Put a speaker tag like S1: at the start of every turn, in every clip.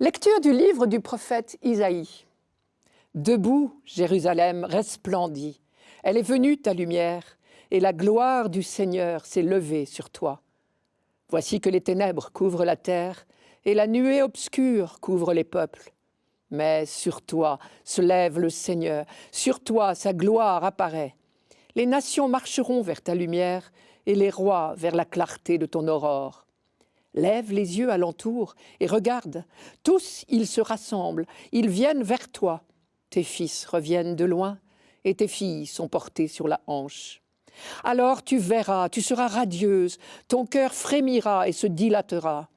S1: Lecture du livre du prophète Isaïe. Debout, Jérusalem resplendit. Elle est venue ta lumière, et la gloire du Seigneur s'est levée sur toi. Voici que les ténèbres couvrent la terre, et la nuée obscure couvre les peuples. Mais sur toi se lève le Seigneur, sur toi sa gloire apparaît. Les nations marcheront vers ta lumière, et les rois vers la clarté de ton aurore. Lève les yeux alentour et regarde, tous ils se rassemblent, ils viennent vers toi. Tes fils reviennent de loin, et tes filles sont portées sur la hanche. Alors tu verras, tu seras radieuse, ton cœur frémira et se dilatera.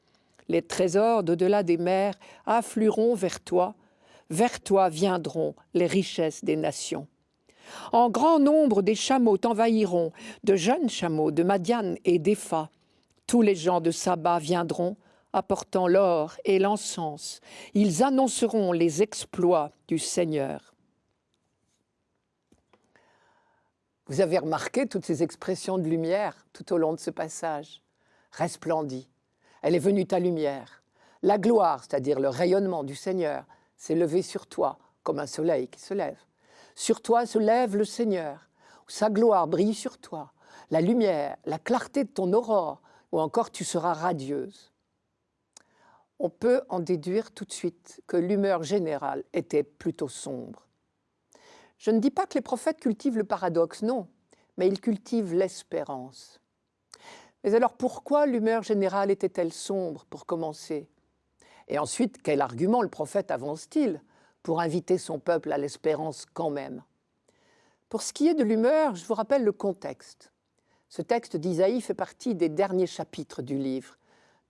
S1: Les trésors d'au-delà des mers afflueront vers toi viendront les richesses des nations. En grand nombre des chameaux t'envahiront, de jeunes chameaux de Madian et d'Épha. Tous les gens de Saba viendront, apportant l'or et l'encens. Ils annonceront les exploits du Seigneur. Vous avez remarqué toutes ces expressions de lumière tout au long de ce passage. Resplendit. Elle est venue ta lumière. La gloire, c'est-à-dire le rayonnement du Seigneur, s'est levé sur toi comme un soleil qui se lève. Sur toi se lève le Seigneur. Sa gloire brille sur toi. La lumière, la clarté de ton aurore, ou encore tu seras radieuse. On peut en déduire tout de suite que l'humeur générale était plutôt sombre. Je ne dis pas que les prophètes cultivent le paradoxe, non, mais ils cultivent l'espérance. Mais alors pourquoi l'humeur générale était-elle sombre pour commencer? Et ensuite, quel argument le prophète avance-t-il pour inviter son peuple à l'espérance quand même? Pour ce qui est de l'humeur, je vous rappelle le contexte. Ce texte d'Isaïe fait partie des derniers chapitres du livre.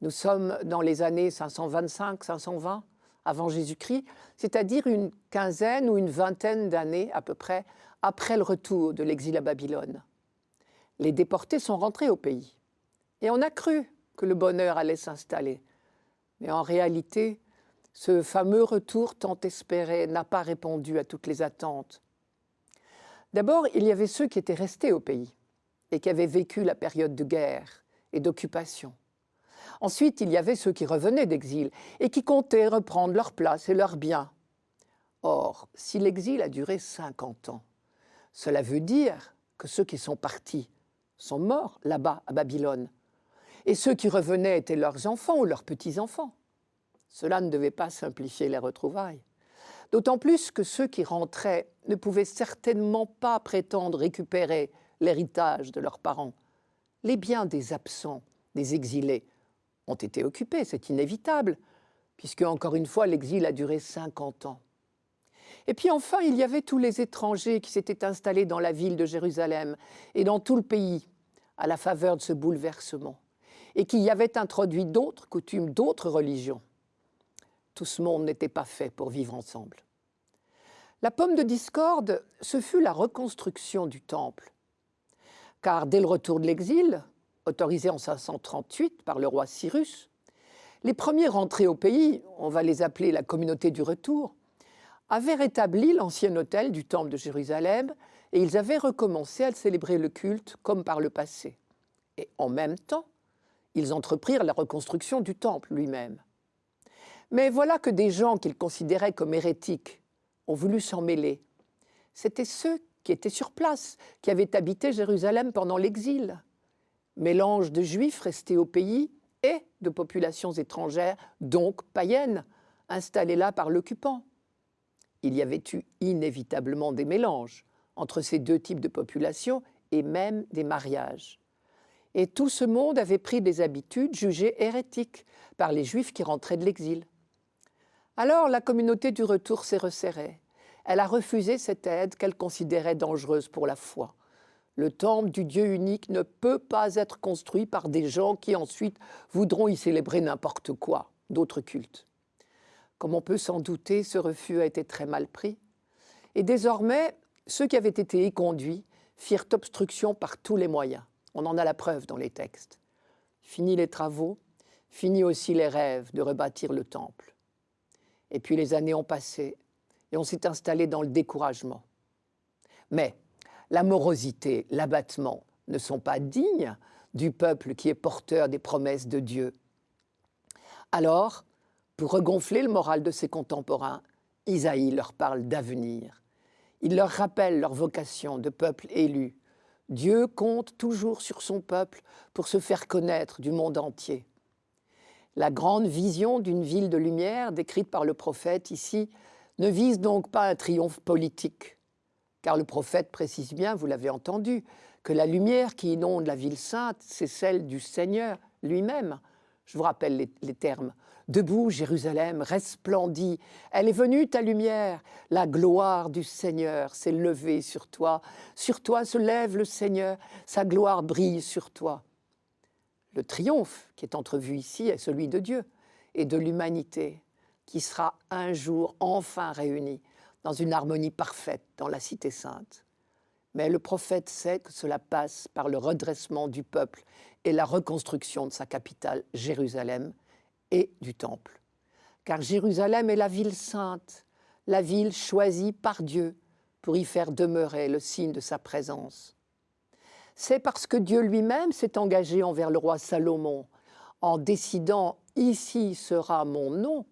S1: Nous sommes dans les années 525-520 avant Jésus-Christ, c'est-à-dire une quinzaine ou une vingtaine d'années à peu près après le retour de l'exil à Babylone. Les déportés sont rentrés au pays et on a cru que le bonheur allait s'installer. Mais en réalité, ce fameux retour tant espéré n'a pas répondu à toutes les attentes. D'abord, il y avait ceux qui étaient restés au pays et qui avaient vécu la période de guerre et d'occupation. Ensuite, il y avait ceux qui revenaient d'exil et qui comptaient reprendre leur place et leurs biens. Or, si l'exil a duré 50 ans, cela veut dire que ceux qui sont partis sont morts là-bas à Babylone. Et ceux qui revenaient étaient leurs enfants ou leurs petits-enfants. Cela ne devait pas simplifier les retrouvailles. D'autant plus que ceux qui rentraient ne pouvaient certainement pas prétendre récupérer l'héritage de leurs parents. Les biens des absents, des exilés, ont été occupés, c'est inévitable, puisque, encore une fois, l'exil a duré 50 ans. Et puis enfin, il y avait tous les étrangers qui s'étaient installés dans la ville de Jérusalem et dans tout le pays à la faveur de ce bouleversement, et qui y avaient introduit d'autres coutumes, d'autres religions. Tout ce monde n'était pas fait pour vivre ensemble. La pomme de discorde, ce fut la reconstruction du temple. Car dès le retour de l'exil, autorisé en 538 par le roi Cyrus, les premiers rentrés au pays, on va les appeler la communauté du retour, avaient rétabli l'ancien autel du temple de Jérusalem et ils avaient recommencé à célébrer le culte comme par le passé. Et en même temps, ils entreprirent la reconstruction du temple lui-même. Mais voilà que des gens qu'ils considéraient comme hérétiques ont voulu s'en mêler. C'étaient ceux qui étaient sur place, qui avaient habité Jérusalem pendant l'exil. Mélange de juifs restés au pays et de populations étrangères, donc païennes, installées là par l'occupant. Il y avait eu inévitablement des mélanges entre ces deux types de populations et même des mariages. Et tout ce monde avait pris des habitudes jugées hérétiques par les Juifs qui rentraient de l'exil. Alors la communauté du retour s'est resserrée. Elle a refusé cette aide qu'elle considérait dangereuse pour la foi. Le temple du Dieu unique ne peut pas être construit par des gens qui ensuite voudront y célébrer n'importe quoi, d'autres cultes. Comme on peut s'en douter, ce refus a été très mal pris. Et désormais, ceux qui avaient été éconduits firent obstruction par tous les moyens. On en a la preuve dans les textes. Fini les travaux, fini aussi les rêves de rebâtir le temple. Et puis les années ont passé et on s'est installé dans le découragement. Mais la morosité, l'abattement ne sont pas dignes du peuple qui est porteur des promesses de Dieu. Alors, Pour regonfler le moral de ses contemporains, Isaïe leur parle d'avenir. Il leur rappelle leur vocation de peuple élu. Dieu compte toujours sur son peuple pour se faire connaître du monde entier. La grande vision d'une ville de lumière décrite par le prophète ici ne vise donc pas un triomphe politique, car le prophète précise bien, vous l'avez entendu, que la lumière qui inonde la ville sainte, c'est celle du Seigneur lui-même. Je vous rappelle les termes. Debout, Jérusalem, resplendis. Elle est venue, ta lumière. La gloire du Seigneur s'est levée sur toi. Sur toi se lève le Seigneur. Sa gloire brille sur toi. Le triomphe qui est entrevu ici est celui de Dieu et de l'humanité, qui sera un jour enfin réunie dans une harmonie parfaite dans la cité sainte. Mais le prophète sait que cela passe par le redressement du peuple et la reconstruction de sa capitale, Jérusalem, et du temple. Car Jérusalem est la ville sainte, la ville choisie par Dieu pour y faire demeurer le signe de sa présence. C'est parce que Dieu lui-même s'est engagé envers le roi Salomon en décidant « Ici sera mon nom »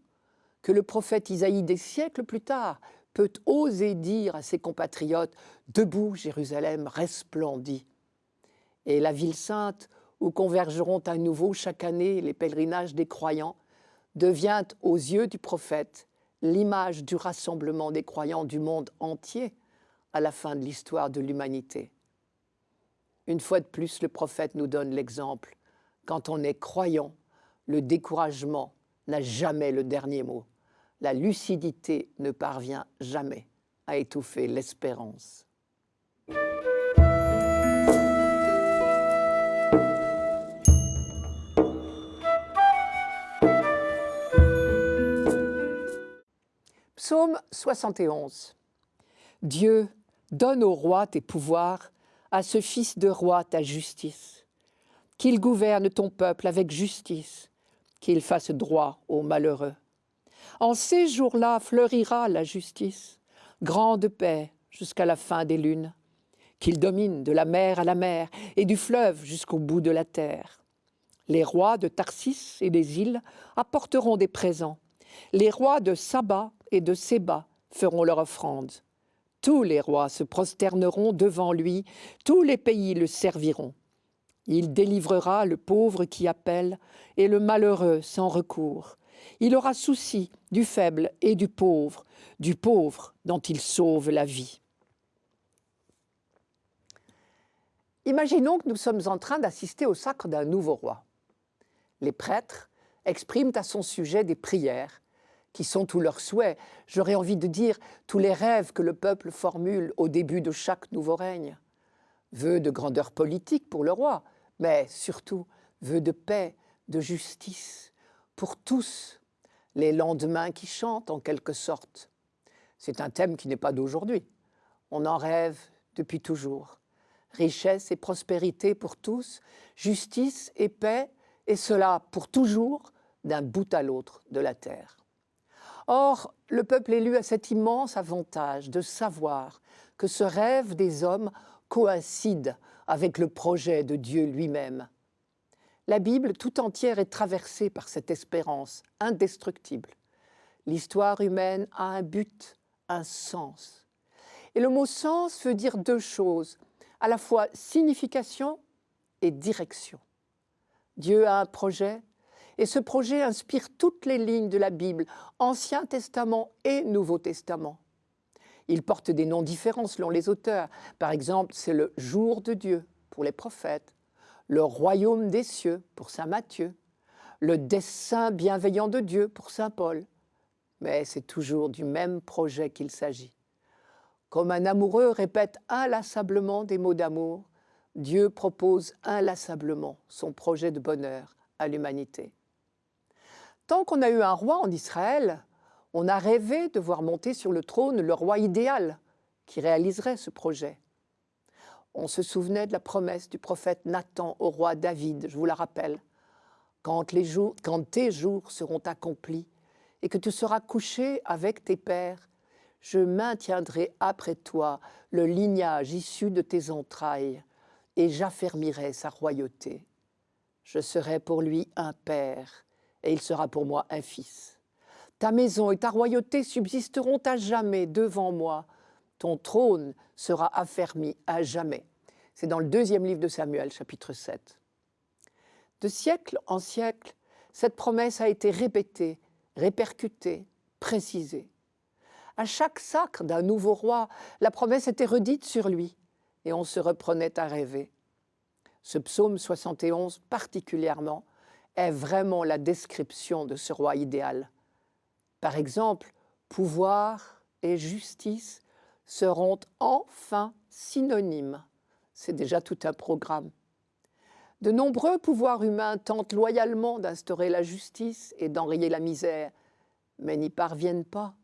S1: que le prophète Isaïe des siècles plus tard peut oser dire à ses compatriotes « Debout, Jérusalem, resplendis ». Et la ville sainte, où convergeront à nouveau chaque année les pèlerinages des croyants, devient aux yeux du prophète l'image du rassemblement des croyants du monde entier à la fin de l'histoire de l'humanité. Une fois de plus, le prophète nous donne l'exemple. Quand on est croyant, le découragement n'a jamais le dernier mot. La lucidité ne parvient jamais à étouffer l'espérance. Psaume 71. Dieu, donne au roi tes pouvoirs, à ce fils de roi ta justice. Qu'il gouverne ton peuple avec justice, qu'il fasse droit aux malheureux. En ces jours-là fleurira la justice, grande paix jusqu'à la fin des lunes. Qu'il domine de la mer à la mer et du fleuve jusqu'au bout de la terre. Les rois de Tarsis et des îles apporteront des présents. Les rois de Saba et de Séba feront leur offrande. Tous les rois se prosterneront devant lui, tous les pays le serviront. Il délivrera le pauvre qui appelle et le malheureux sans recours. Il aura souci du faible et du pauvre dont il sauve la vie. Imaginons que nous sommes en train d'assister au sacre d'un nouveau roi. Les prêtres expriment à son sujet des prières qui sont tous leurs souhaits, j'aurais envie de dire tous les rêves que le peuple formule au début de chaque nouveau règne. Vœux de grandeur politique pour le roi, mais surtout vœux de paix, de justice, pour tous, les lendemains qui chantent en quelque sorte. C'est un thème qui n'est pas d'aujourd'hui, on en rêve depuis toujours. Richesse et prospérité pour tous, justice et paix, et cela pour toujours, d'un bout à l'autre de la terre. Or, le peuple élu a cet immense avantage de savoir que ce rêve des hommes coïncide avec le projet de Dieu lui-même. La Bible tout entière est traversée par cette espérance indestructible. L'histoire humaine a un but, un sens. Et le mot sens veut dire deux choses, à la fois signification et direction. Dieu a un projet, et ce projet inspire toutes les lignes de la Bible, Ancien Testament et Nouveau Testament. Il porte des noms différents selon les auteurs. Par exemple, c'est le jour de Dieu pour les prophètes, le royaume des cieux pour saint Matthieu, le dessein bienveillant de Dieu pour saint Paul. Mais c'est toujours du même projet qu'il s'agit. Comme un amoureux répète inlassablement des mots d'amour, Dieu propose inlassablement son projet de bonheur à l'humanité. Tant qu'on a eu un roi en Israël, on a rêvé de voir monter sur le trône le roi idéal qui réaliserait ce projet. On se souvenait de la promesse du prophète Nathan au roi David, je vous la rappelle. Quand tes jours seront accomplis et que tu seras couché avec tes pères, je maintiendrai après toi le lignage issu de tes entrailles et j'affermirai sa royauté. Je serai pour lui un père et il sera pour moi un fils. Ta maison et ta royauté subsisteront à jamais devant moi. Ton trône sera affermi à jamais. C'est dans le 2e livre de Samuel, chapitre 7. De siècle en siècle, cette promesse a été répétée, répercutée, précisée. À chaque sacre d'un nouveau roi, la promesse était redite sur lui et on se reprenait à rêver. Ce psaume 71 particulièrement est vraiment la description de ce roi idéal. Par exemple, pouvoir et justice seront enfin synonymes. C'est déjà tout un programme. De nombreux pouvoirs humains tentent loyalement d'instaurer la justice et d'enrayer la misère, mais n'y parviennent pas.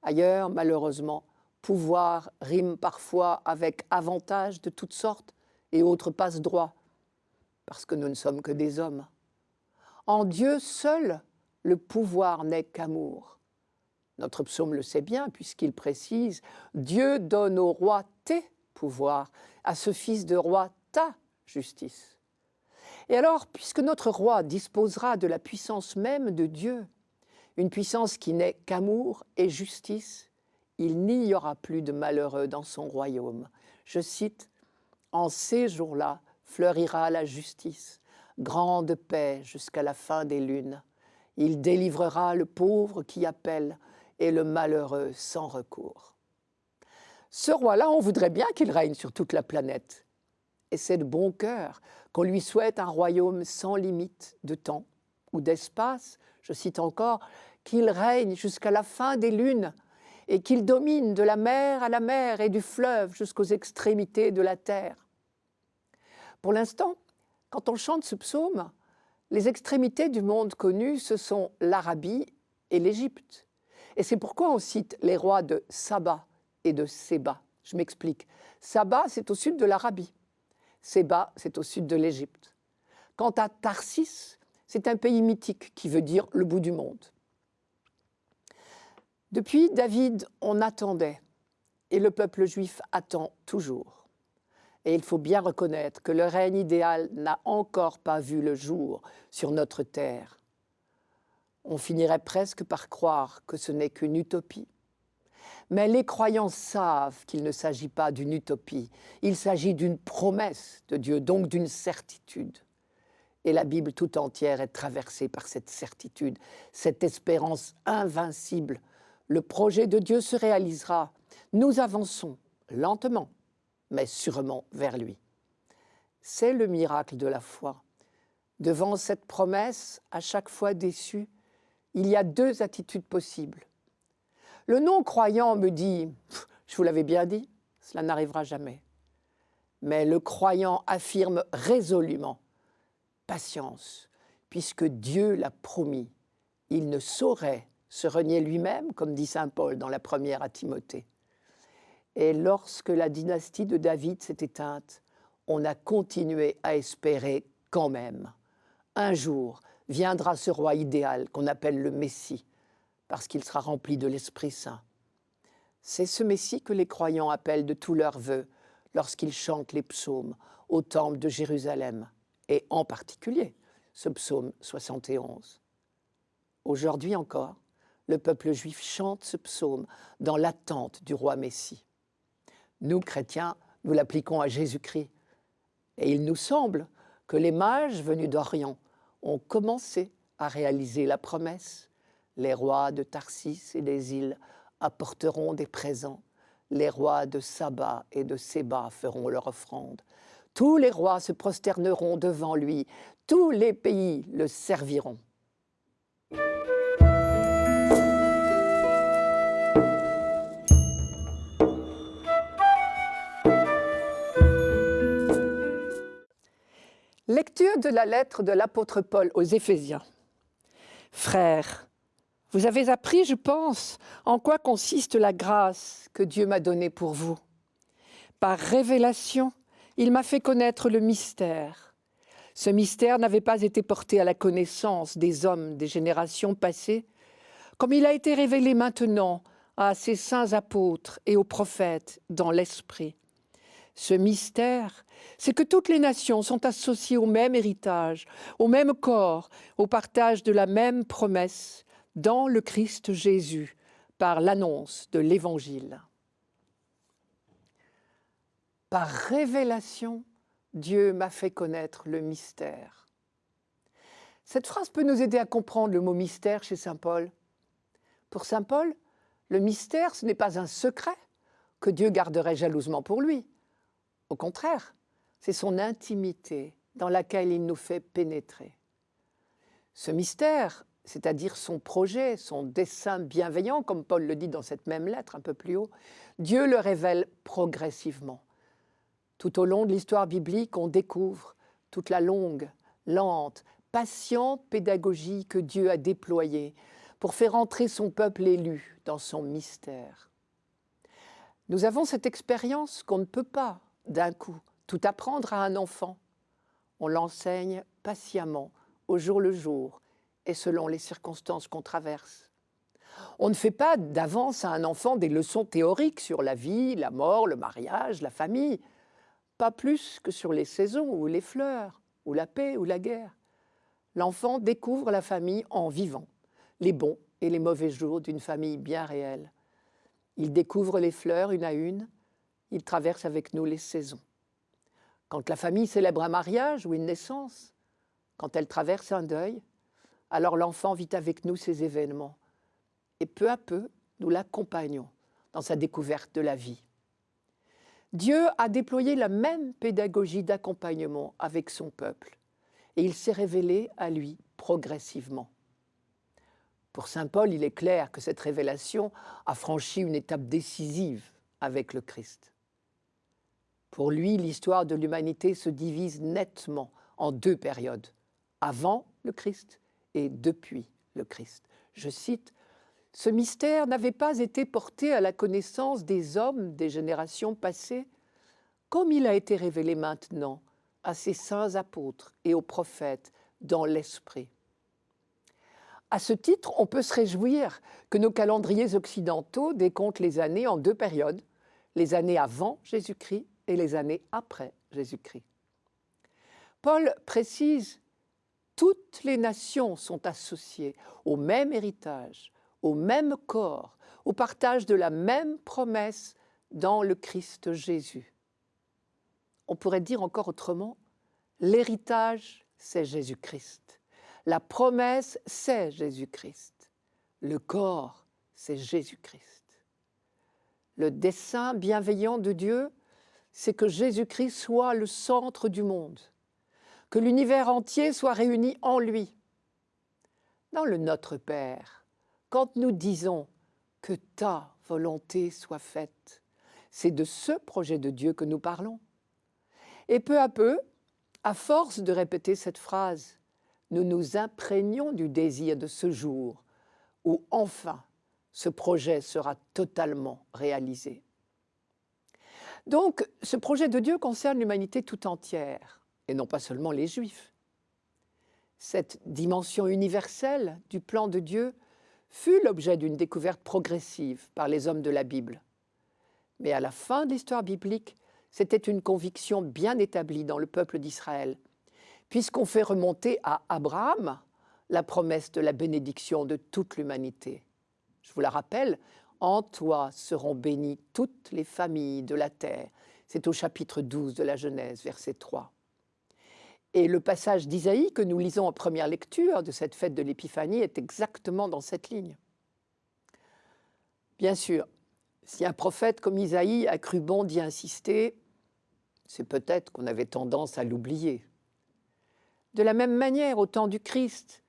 S1: Ailleurs, malheureusement, pouvoir rime parfois avec avantages de toutes sortes et autres passe-droits, parce que nous ne sommes que des hommes. En Dieu seul, le pouvoir n'est qu'amour. Notre psaume le sait bien, puisqu'il précise « Dieu donne au roi tes pouvoirs, à ce fils de roi ta justice ». Et alors, puisque notre roi disposera de la puissance même de Dieu, une puissance qui n'est qu'amour et justice, il n'y aura plus de malheureux dans son royaume. Je cite, « En ces jours-là fleurira la justice, grande paix jusqu'à la fin des lunes. Il délivrera le pauvre qui appelle et le malheureux sans recours. » Ce roi-là, on voudrait bien qu'il règne sur toute la planète. Et c'est de bon cœur qu'on lui souhaite un royaume sans limite de temps ou d'espace, je cite encore, qu'il règne jusqu'à la fin des lunes et qu'il domine de la mer à la mer et du fleuve jusqu'aux extrémités de la terre. Pour l'instant, quand on chante ce psaume, les extrémités du monde connu, ce sont l'Arabie et l'Égypte. Et c'est pourquoi on cite les rois de Saba et de Séba. Je m'explique. Saba, c'est au sud de l'Arabie. Séba, c'est au sud de l'Égypte. Quant à Tarsis, c'est un pays mythique qui veut dire le bout du monde. Depuis David, on attendait, et le peuple juif attend toujours. Et il faut bien reconnaître que le règne idéal n'a encore pas vu le jour sur notre terre. On finirait presque par croire que ce n'est qu'une utopie. Mais les croyants savent qu'il ne s'agit pas d'une utopie, il s'agit d'une promesse de Dieu, donc d'une certitude. Et la Bible tout entière est traversée par cette certitude, cette espérance invincible. Le projet de Dieu se réalisera. Nous avançons lentement, mais sûrement vers lui. C'est le miracle de la foi. Devant cette promesse, à chaque fois déçue, il y a 2 attitudes possibles. Le non-croyant me dit « Je vous l'avais bien dit, cela n'arrivera jamais ». Mais le croyant affirme résolument « Patience, puisque Dieu l'a promis, il ne saurait se renier lui-même, comme dit saint Paul dans la première à Timothée. » Et lorsque la dynastie de David s'est éteinte, on a continué à espérer quand même. Un jour viendra ce roi idéal qu'on appelle le Messie, parce qu'il sera rempli de l'Esprit Saint. C'est ce Messie que les croyants appellent de tous leurs vœux lorsqu'ils chantent les psaumes au temple de Jérusalem, et en particulier ce psaume 71. Aujourd'hui encore, le peuple juif chante ce psaume dans l'attente du roi Messie. Nous, chrétiens, nous l'appliquons à Jésus-Christ. Et il nous semble que les mages venus d'Orient ont commencé à réaliser la promesse. Les rois de Tarsis et des îles apporteront des présents. Les rois de Saba et de Séba feront leur offrande. Tous les rois se prosterneront devant lui. Tous les pays le serviront. Lecture de la lettre de l'apôtre Paul aux Éphésiens. Frères, vous avez appris, je pense, en quoi consiste la grâce que Dieu m'a donnée pour vous. Par révélation, il m'a fait connaître le mystère. Ce mystère n'avait pas été porté à la connaissance des hommes des générations passées, comme il a été révélé maintenant à ses saints apôtres et aux prophètes dans l'Esprit. Ce mystère, c'est que toutes les nations sont associées au même héritage, au même corps, au partage de la même promesse, dans le Christ Jésus par l'annonce de l'Évangile. Par révélation, Dieu m'a fait connaître le mystère. Cette phrase peut nous aider à comprendre le mot mystère chez saint Paul. Pour saint Paul, le mystère, ce n'est pas un secret que Dieu garderait jalousement pour lui. Au contraire, c'est son intimité dans laquelle il nous fait pénétrer. Ce mystère, c'est-à-dire son projet, son dessein bienveillant, comme Paul le dit dans cette même lettre un peu plus haut, Dieu le révèle progressivement. Tout au long de l'histoire biblique, on découvre toute la longue, lente, patiente pédagogie que Dieu a déployée pour faire entrer son peuple élu dans son mystère. Nous avons cette expérience qu'on ne peut pas, d'un coup, tout apprendre à un enfant. On l'enseigne patiemment, au jour le jour, et selon les circonstances qu'on traverse. On ne fait pas d'avance à un enfant des leçons théoriques sur la vie, la mort, le mariage, la famille, pas plus que sur les saisons ou les fleurs, ou la paix ou la guerre. L'enfant découvre la famille en vivant, les bons et les mauvais jours d'une famille bien réelle. Il découvre les fleurs une à une, il traverse avec nous les saisons. Quand la famille célèbre un mariage ou une naissance, quand elle traverse un deuil, alors l'enfant vit avec nous ces événements. Et peu à peu, nous l'accompagnons dans sa découverte de la vie. Dieu a déployé la même pédagogie d'accompagnement avec son peuple, et il s'est révélé à lui progressivement. Pour saint Paul, il est clair que cette révélation a franchi une étape décisive avec le Christ. Pour lui, l'histoire de l'humanité se divise nettement en deux périodes, avant le Christ et depuis le Christ. Je cite, « Ce mystère n'avait pas été porté à la connaissance des hommes des générations passées, comme il a été révélé maintenant à ses saints apôtres et aux prophètes dans l'Esprit. » À ce titre, on peut se réjouir que nos calendriers occidentaux décomptent les années en deux périodes, les années avant Jésus-Christ et les années après Jésus-Christ. Paul précise « Toutes les nations sont associées au même héritage, au même corps, au partage de la même promesse dans le Christ Jésus. » On pourrait dire encore autrement, l'héritage, c'est Jésus-Christ. La promesse, c'est Jésus-Christ. Le corps, c'est Jésus-Christ. Le dessein bienveillant de Dieu, c'est que Jésus-Christ soit le centre du monde, que l'univers entier soit réuni en lui. Dans le Notre Père, quand nous disons que ta volonté soit faite, c'est de ce projet de Dieu que nous parlons. Et peu à peu, à force de répéter cette phrase, nous nous imprégnons du désir de ce jour où enfin ce projet sera totalement réalisé. Donc, ce projet de Dieu concerne l'humanité tout entière, et non pas seulement les Juifs. Cette dimension universelle du plan de Dieu fut l'objet d'une découverte progressive par les hommes de la Bible. Mais à la fin de l'histoire biblique, c'était une conviction bien établie dans le peuple d'Israël, puisqu'on fait remonter à Abraham la promesse de la bénédiction de toute l'humanité. Je vous la rappelle, « En toi seront bénies toutes les familles de la terre ». C'est au chapitre 12 de la Genèse, verset 3. Et le passage d'Isaïe que nous lisons en première lecture de cette fête de l'Épiphanie est exactement dans cette ligne. Bien sûr, si un prophète comme Isaïe a cru bon d'y insister, c'est peut-être qu'on avait tendance à l'oublier. De la même manière, au temps du Christ,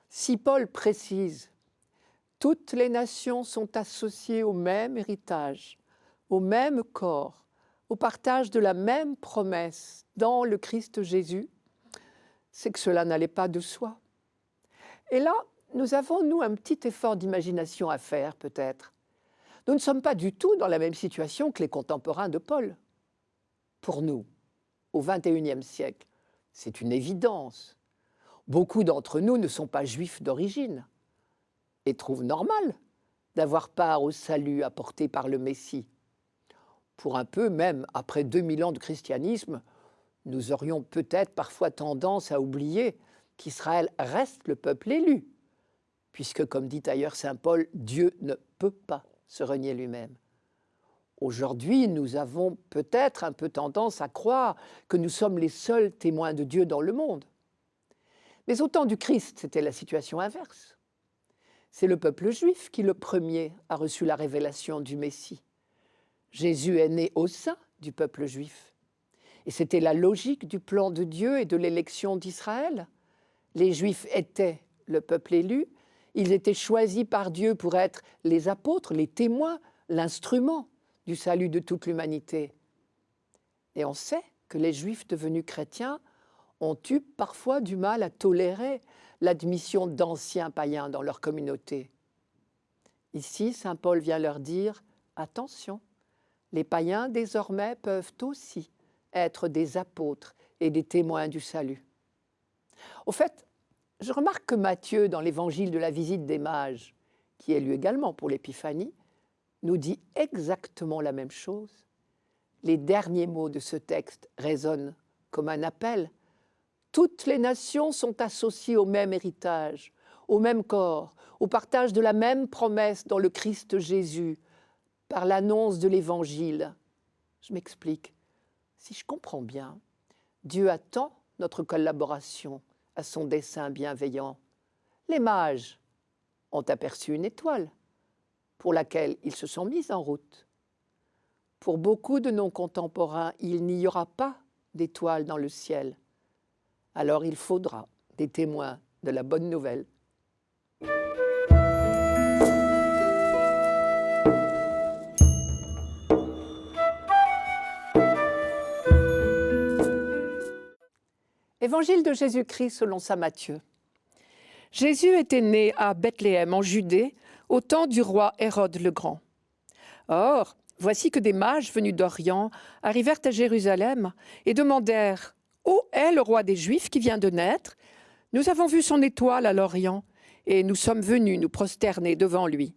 S1: si Paul précise « Toutes les nations sont associées au même héritage, au même corps, au partage de la même promesse dans le Christ Jésus », c'est que cela n'allait pas de soi. Et là, nous avons, nous, un petit effort d'imagination à faire, peut-être. Nous ne sommes pas du tout dans la même situation que les contemporains de Paul. Pour nous, au XXIe siècle, c'est une évidence. Beaucoup d'entre nous ne sont pas juifs d'origine et trouvent normal d'avoir part au salut apporté par le Messie. Pour un peu, même après 2000 ans de christianisme, nous aurions peut-être parfois tendance à oublier qu'Israël reste le peuple élu, puisque, comme dit ailleurs saint Paul, Dieu ne peut pas se renier lui-même. Aujourd'hui, nous avons peut-être un peu tendance à croire que nous sommes les seuls témoins de Dieu dans le monde. Mais au temps du Christ, c'était la situation inverse. C'est le peuple juif qui, le premier, a reçu la révélation du Messie. Jésus est né au sein du peuple juif. Et c'était la logique du plan de Dieu et de l'élection d'Israël. Les Juifs étaient le peuple élu, ils étaient choisis par Dieu pour être les apôtres, les témoins, l'instrument du salut de toute l'humanité. Et on sait que les Juifs devenus chrétiens ont eu parfois du mal à tolérer l'admission d'anciens païens dans leur communauté. Ici, saint Paul vient leur dire « Attention, les païens désormais peuvent aussi être des apôtres et des témoins du salut. » Au fait, je remarque que Matthieu, dans l'évangile de la visite des mages, qui est lu également pour l'Épiphanie, nous dit exactement la même chose. Les derniers mots de ce texte résonnent comme un appel. Toutes les nations sont associées au même héritage, au même corps, au partage de la même promesse dans le Christ Jésus, par l'annonce de l'Évangile. Je m'explique. Si je comprends bien, Dieu attend notre collaboration à son dessein bienveillant. Les mages ont aperçu une étoile pour laquelle ils se sont mis en route. Pour beaucoup de nos contemporains, il n'y aura pas d'étoile dans le ciel. Alors il faudra des témoins de la bonne nouvelle. Évangile de Jésus-Christ selon saint Matthieu. Jésus était né à Bethléem en Judée au temps du roi Hérode le Grand. Or, voici que des mages venus d'Orient arrivèrent à Jérusalem et demandèrent « Où est le roi des Juifs qui vient de naître ? Nous avons vu son étoile à l'Orient et nous sommes venus nous prosterner devant lui. »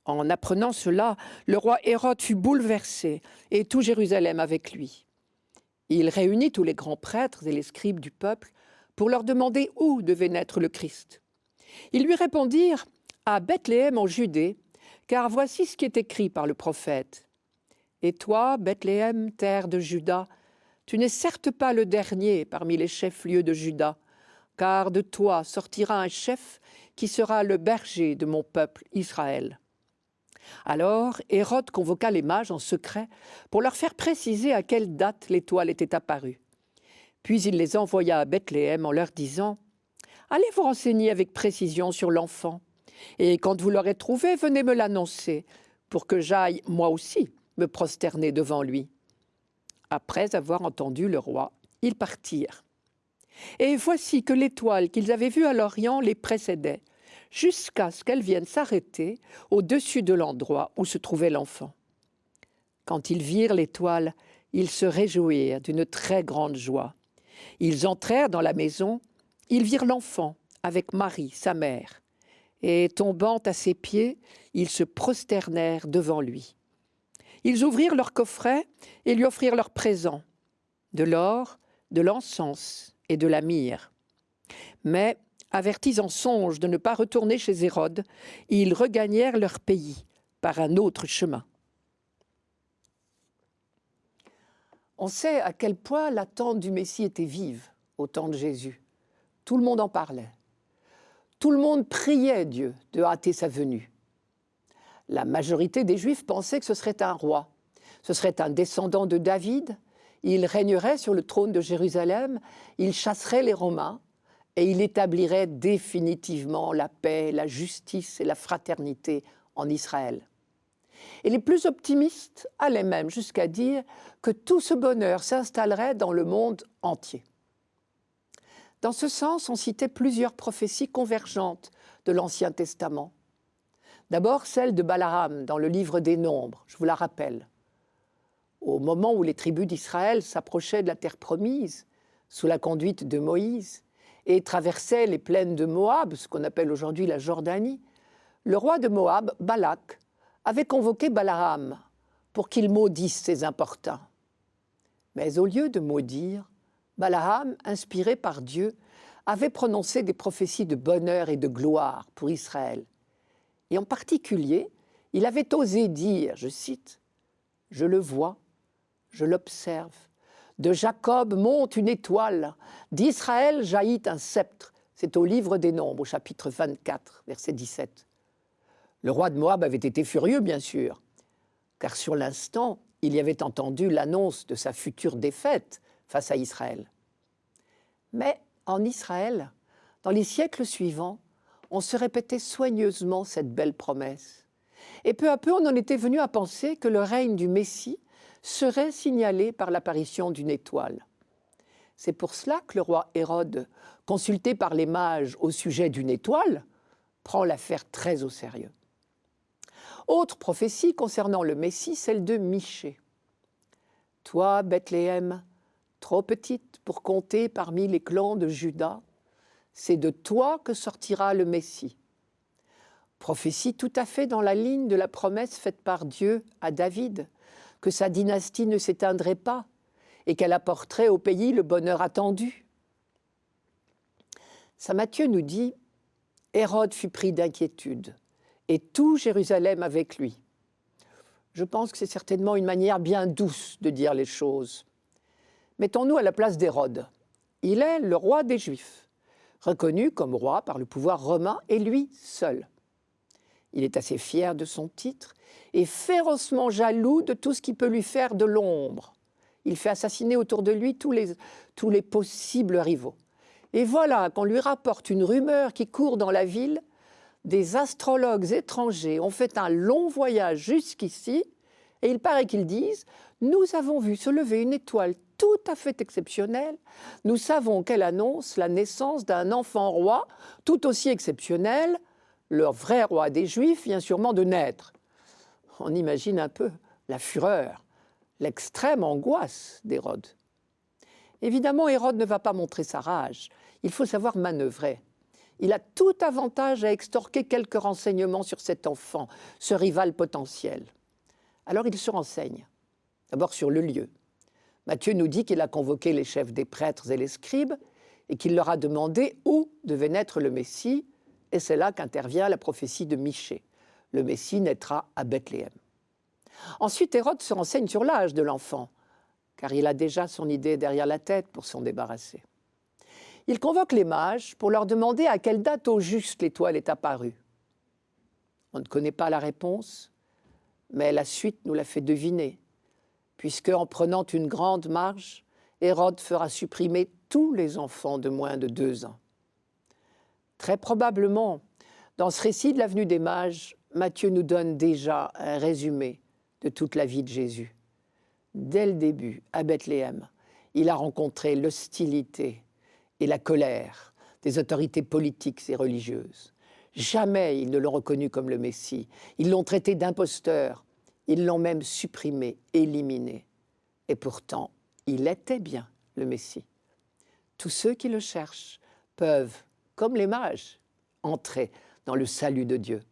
S1: En apprenant cela, le roi Hérode fut bouleversé et tout Jérusalem avec lui. Il réunit tous les grands prêtres et les scribes du peuple pour leur demander où devait naître le Christ. Ils lui répondirent « À Bethléem en Judée, car voici ce qui est écrit par le prophète. Et toi, Bethléem, terre de Juda, tu n'es certes pas le dernier parmi les chefs-lieux de Juda, car de toi sortira un chef qui sera le berger de mon peuple Israël. » Alors Hérode convoqua les mages en secret pour leur faire préciser à quelle date l'étoile était apparue. Puis il les envoya à Bethléem en leur disant « Allez vous renseigner avec précision sur l'enfant, et quand vous l'aurez trouvé, venez me l'annoncer, pour que j'aille, moi aussi, me prosterner devant lui. » Après avoir entendu le roi, ils partirent. Et voici que l'étoile qu'ils avaient vue à l'Orient les précédait, jusqu'à ce qu'elle vienne s'arrêter au-dessus de l'endroit où se trouvait l'enfant. Quand ils virent l'étoile, ils se réjouirent d'une très grande joie. Ils entrèrent dans la maison, ils virent l'enfant avec Marie, sa mère, et tombant à ses pieds, ils se prosternèrent devant lui. Ils ouvrirent leur coffret et lui offrirent leurs présents, de l'or, de l'encens et de la myrrhe. Mais, avertis en songe de ne pas retourner chez Hérode, ils regagnèrent leur pays par un autre chemin. On sait à quel point l'attente du Messie était vive au temps de Jésus. Tout le monde en parlait. Tout le monde priait Dieu de hâter sa venue. La majorité des Juifs pensaient que ce serait un roi. Ce serait un descendant de David. Il régnerait sur le trône de Jérusalem. Il chasserait les Romains. Et il établirait définitivement la paix, la justice et la fraternité en Israël. Et les plus optimistes allaient même jusqu'à dire que tout ce bonheur s'installerait dans le monde entier. Dans ce sens, on citait plusieurs prophéties convergentes de l'Ancien Testament. D'abord, celle de Balaam dans le livre des Nombres, je vous la rappelle. Au moment où les tribus d'Israël s'approchaient de la terre promise, sous la conduite de Moïse, et traversait les plaines de Moab, ce qu'on appelle aujourd'hui la Jordanie, le roi de Moab, Balak, avait convoqué Balaam pour qu'il maudisse ses importuns. Mais au lieu de maudire, Balaam, inspiré par Dieu, avait prononcé des prophéties de bonheur et de gloire pour Israël. Et en particulier, il avait osé dire, je cite, « Je le vois, je l'observe. De Jacob monte une étoile, d'Israël jaillit un sceptre. » C'est au livre des Nombres, au chapitre 24, verset 17. Le roi de Moab avait été furieux, bien sûr, car sur l'instant, il y avait entendu l'annonce de sa future défaite face à Israël. Mais en Israël, dans les siècles suivants, on se répétait soigneusement cette belle promesse. Et peu à peu, on en était venu à penser que le règne du Messie serait signalé par l'apparition d'une étoile. C'est pour cela que le roi Hérode, consulté par les mages au sujet d'une étoile, prend l'affaire très au sérieux. Autre prophétie concernant le Messie, celle de Michée. « Toi, Bethléem, trop petite pour compter parmi les clans de Juda, c'est de toi que sortira le Messie. » Prophétie tout à fait dans la ligne de la promesse faite par Dieu à David, que sa dynastie ne s'éteindrait pas et qu'elle apporterait au pays le bonheur attendu. Saint Matthieu nous dit « Hérode fut pris d'inquiétude, et tout Jérusalem avec lui. » Je pense que c'est certainement une manière bien douce de dire les choses. Mettons-nous à la place d'Hérode. Il est le roi des Juifs, reconnu comme roi par le pouvoir romain et lui seul. Il est assez fier de son titre et férocement jaloux de tout ce qui peut lui faire de l'ombre. Il fait assassiner autour de lui tous les possibles rivaux. Et voilà qu'on lui rapporte une rumeur qui court dans la ville. Des astrologues étrangers ont fait un long voyage jusqu'ici et il paraît qu'ils disent « Nous avons vu se lever une étoile tout à fait exceptionnelle. Nous savons qu'elle annonce la naissance d'un enfant roi tout aussi exceptionnel. Le vrai roi des Juifs vient sûrement de naître. » On imagine un peu la fureur, l'extrême angoisse d'Hérode. Évidemment, Hérode ne va pas montrer sa rage. Il faut savoir manœuvrer. Il a tout avantage à extorquer quelques renseignements sur cet enfant, ce rival potentiel. Alors il se renseigne, d'abord sur le lieu. Matthieu nous dit qu'il a convoqué les chefs des prêtres et les scribes et qu'il leur a demandé où devait naître le Messie, et c'est là qu'intervient la prophétie de Michée. Le Messie naîtra à Bethléem. Ensuite, Hérode se renseigne sur l'âge de l'enfant, car il a déjà son idée derrière la tête pour s'en débarrasser. Il convoque les mages pour leur demander à quelle date au juste l'étoile est apparue. On ne connaît pas la réponse, mais la suite nous l'a fait deviner, puisque en prenant une grande marge, Hérode fera supprimer tous les enfants de moins de 2 ans. Très probablement, dans ce récit de la venue des mages, Matthieu nous donne déjà un résumé de toute la vie de Jésus. Dès le début, à Bethléem, il a rencontré l'hostilité et la colère des autorités politiques et religieuses. Jamais ils ne l'ont reconnu comme le Messie. Ils l'ont traité d'imposteur. Ils l'ont même supprimé, éliminé. Et pourtant, il était bien le Messie. Tous ceux qui le cherchent peuvent, comme les mages, entrer dans le salut de Dieu.